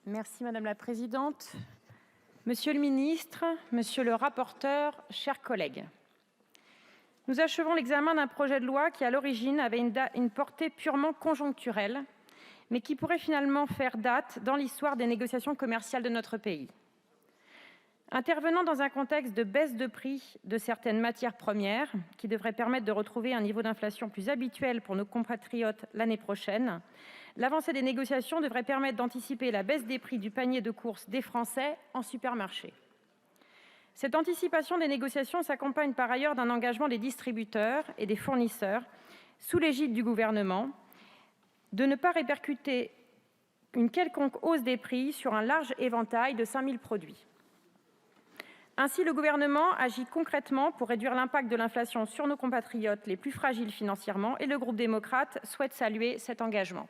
Merci madame la présidente. Monsieur le ministre, monsieur le rapporteur, chers collègues, nous achevons l'examen d'un projet de loi qui, à l'origine, avait une portée purement conjoncturelle, mais qui pourrait finalement faire date dans l'histoire des négociations commerciales de notre pays. Intervenant dans un contexte de baisse de prix de certaines matières premières, qui devrait permettre de retrouver un niveau d'inflation plus habituel pour nos compatriotes l'année prochaine, l'avancée des négociations devrait permettre d'anticiper la baisse des prix du panier de courses des Français en supermarché. Cette anticipation des négociations s'accompagne par ailleurs d'un engagement des distributeurs et des fournisseurs, sous l'égide du Gouvernement, de ne pas répercuter une quelconque hausse des prix sur un large éventail de 5 000 produits. Ainsi, le Gouvernement agit concrètement pour réduire l'impact de l'inflation sur nos compatriotes les plus fragiles financièrement, et le groupe démocrate souhaite saluer cet engagement.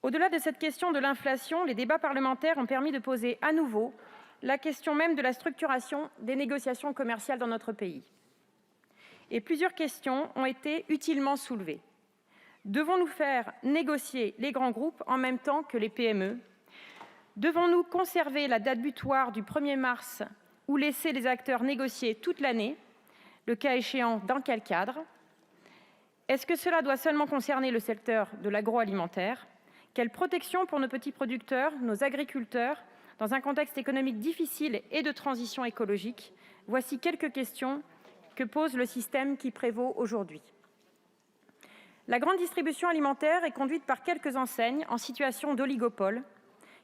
Au-delà de cette question de l'inflation, les débats parlementaires ont permis de poser à nouveau la question même de la structuration des négociations commerciales dans notre pays. Et plusieurs questions ont été utilement soulevées. Devons-nous faire négocier les grands groupes en même temps que les PME ? Devons-nous conserver la date butoir du 1er mars ou laisser les acteurs négocier toute l'année ? Le cas échéant, dans quel cadre ? Est-ce que cela doit seulement concerner le secteur de l'agroalimentaire ? Quelle protection pour nos petits producteurs, nos agriculteurs, dans un contexte économique difficile et de transition écologique ? Voici quelques questions que pose le système qui prévaut aujourd'hui. La grande distribution alimentaire est conduite par quelques enseignes en situation d'oligopole,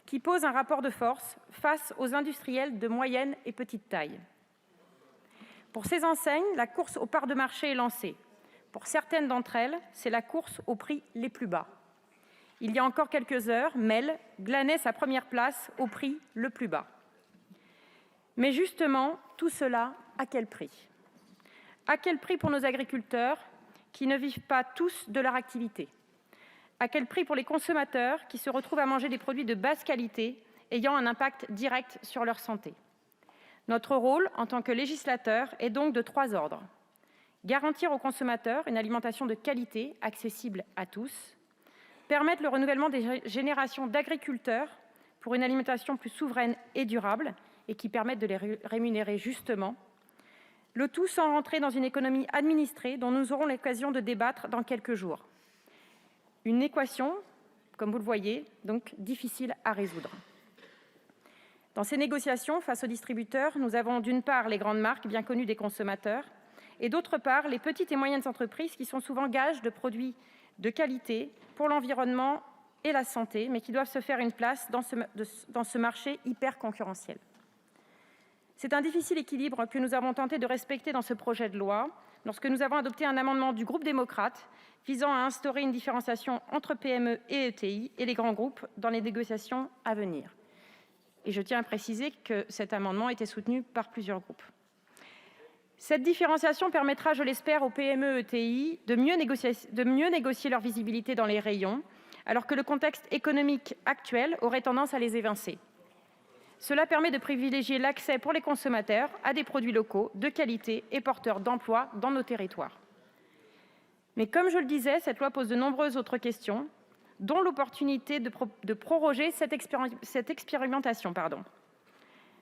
qui pose un rapport de force face aux industriels de moyenne et petite taille. Pour ces enseignes, la course aux parts de marché est lancée. Pour certaines d'entre elles, c'est la course aux prix les plus bas. Il y a encore quelques heures, Mel glanait sa première place au prix le plus bas. Mais justement, tout cela, à quel prix ? À quel prix pour nos agriculteurs, qui ne vivent pas tous de leur activité ? À quel prix pour les consommateurs qui se retrouvent à manger des produits de basse qualité ayant un impact direct sur leur santé ? Notre rôle, en tant que législateur, est donc de 3 ordres. Garantir aux consommateurs une alimentation de qualité, accessible à tous. Permettre le renouvellement des générations d'agriculteurs pour une alimentation plus souveraine et durable et qui permette de les rémunérer justement. Le tout sans rentrer dans une économie administrée dont nous aurons l'occasion de débattre dans quelques jours. Une équation, comme vous le voyez, donc difficile à résoudre. Dans ces négociations, face aux distributeurs, nous avons d'une part les grandes marques bien connues des consommateurs et d'autre part les petites et moyennes entreprises qui sont souvent gages de produits de qualité pour l'environnement et la santé, mais qui doivent se faire une place dans ce marché hyper concurrentiel. C'est un difficile équilibre que nous avons tenté de respecter dans ce projet de loi lorsque nous avons adopté un amendement du groupe démocrate visant à instaurer une différenciation entre PME et ETI et les grands groupes dans les négociations à venir. Et je tiens à préciser que cet amendement était soutenu par plusieurs groupes. Cette différenciation permettra, je l'espère, aux PME et ETI de mieux négocier leur visibilité dans les rayons, alors que le contexte économique actuel aurait tendance à les évincer. Cela permet de privilégier l'accès pour les consommateurs à des produits locaux, de qualité et porteurs d'emplois dans nos territoires. Mais comme je le disais, cette loi pose de nombreuses autres questions, dont l'opportunité de proroger cette expérimentation.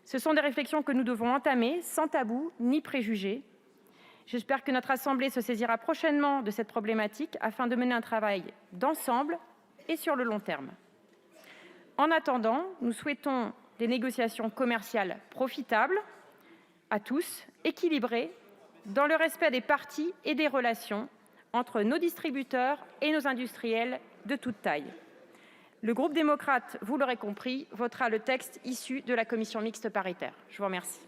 Ce sont des réflexions que nous devons entamer sans tabou ni préjugés. J'espère que notre Assemblée se saisira prochainement de cette problématique afin de mener un travail d'ensemble et sur le long terme. En attendant, nous souhaitons des négociations commerciales profitables à tous, équilibrées, dans le respect des parties et des relations entre nos distributeurs et nos industriels de toute taille. Le groupe démocrate, vous l'aurez compris, votera le texte issu de la commission mixte paritaire. Je vous remercie.